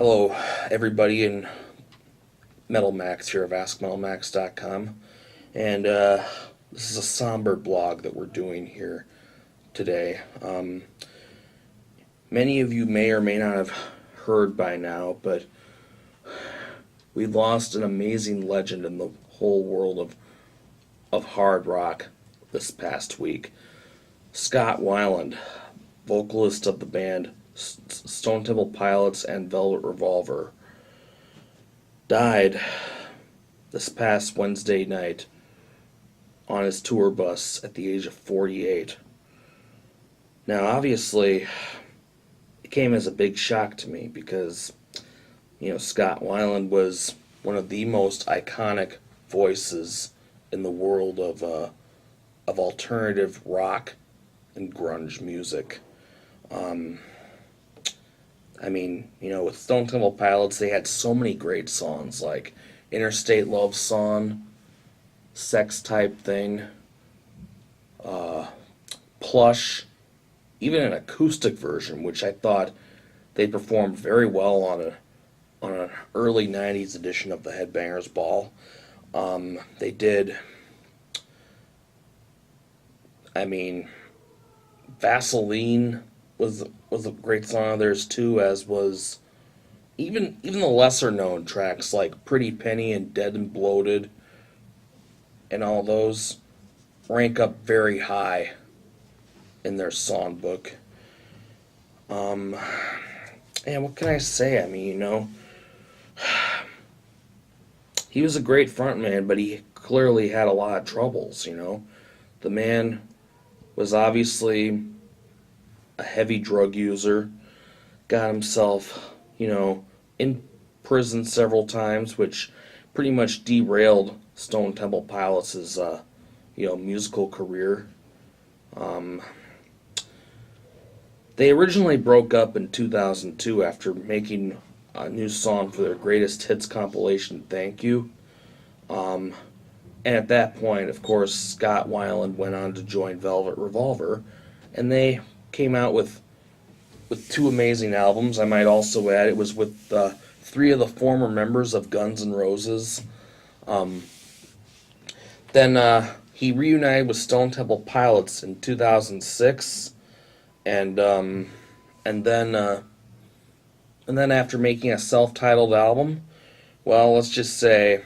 Hello, everybody, in Metal Max here of askmetalmax.com, and this is a somber blog that we're doing here today. Many of you may or may not have heard by now, but we lost an amazing legend in the whole world of hard rock this past week. Scott Weiland, vocalist of the band Stone Temple Pilots and Velvet Revolver, died this past Wednesday night on his tour bus at the age of 48. Now, obviously, it came as a big shock to me because, Scott Weiland was one of the most iconic voices in the world of alternative rock and grunge music. With Stone Temple Pilots, they had so many great songs like Interstate Love Song, Sex Type Thing, Plush, even an acoustic version, which I thought they performed very well on an early 90s edition of the Headbangers Ball. They did, Vaseline was a great song of theirs too, as was even the lesser known tracks like Pretty Penny and Dead and Bloated, and all those rank up very high in their songbook. And what can I say? He was a great frontman, but he clearly had a lot of troubles. The man was obviously a heavy drug user, got himself, in prison several times, which pretty much derailed Stone Temple Pilots' musical career. They originally broke up in 2002 after making a new song for their greatest hits compilation, Thank You. And at that point, of course, Scott Weiland went on to join Velvet Revolver, and they came out with two amazing albums. I might also add it was with three of the former members of Guns N' Roses. Then he reunited with Stone Temple Pilots in 2006, and then after making a self-titled album, well, let's just say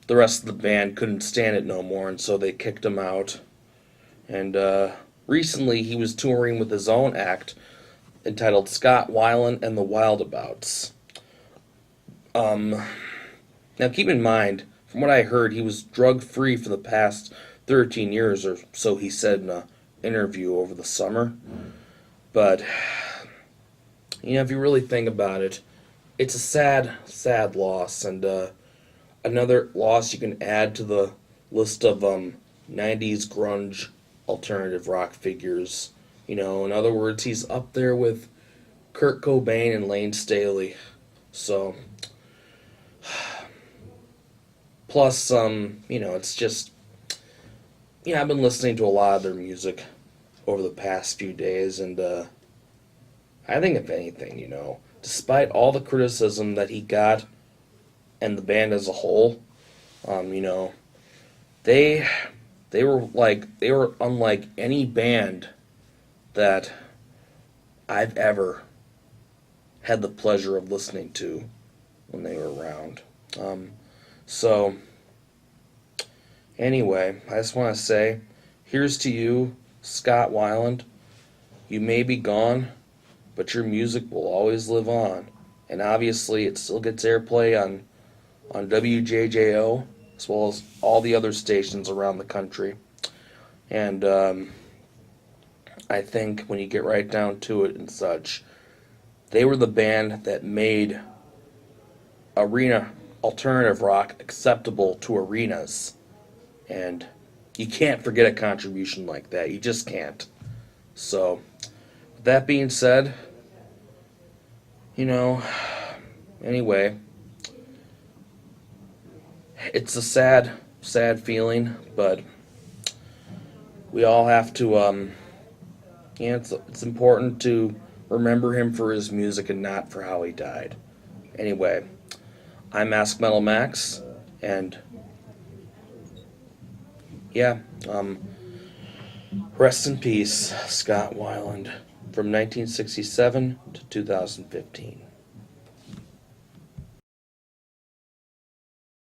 the rest of the band couldn't stand it no more, and so they kicked him out. And recently, he was touring with his own act entitled Scott Weiland and the Wildabouts. Now, keep in mind, from what I heard, he was drug-free for the past 13 years, or so he said in an interview over the summer. But, if you really think about it, it's a sad, sad loss, and another loss you can add to the list of 90s grunge alternative rock figures. In other words, he's up there with Kurt Cobain and Lane Staley. So, plus, it's just, I've been listening to a lot of their music over the past few days, and I think if anything, despite all the criticism that he got and the band as a whole, they were unlike any band that I've ever had the pleasure of listening to when they were around. So, anyway, I just want to say, here's to you, Scott Weiland. You may be gone, but your music will always live on. And obviously, it still gets airplay on WJJO, as well as all the other stations around the country. And I think when you get right down to it and such, they were the band that made arena alternative rock acceptable to arenas. And you can't forget a contribution like that. You just can't. So, with that being said, anyway, it's a sad, sad feeling, but we all have to, it's important to remember him for his music and not for how he died. Anyway, I'm askmetalmax, and yeah, rest in peace, Scott Weiland, from 1967 to 2015.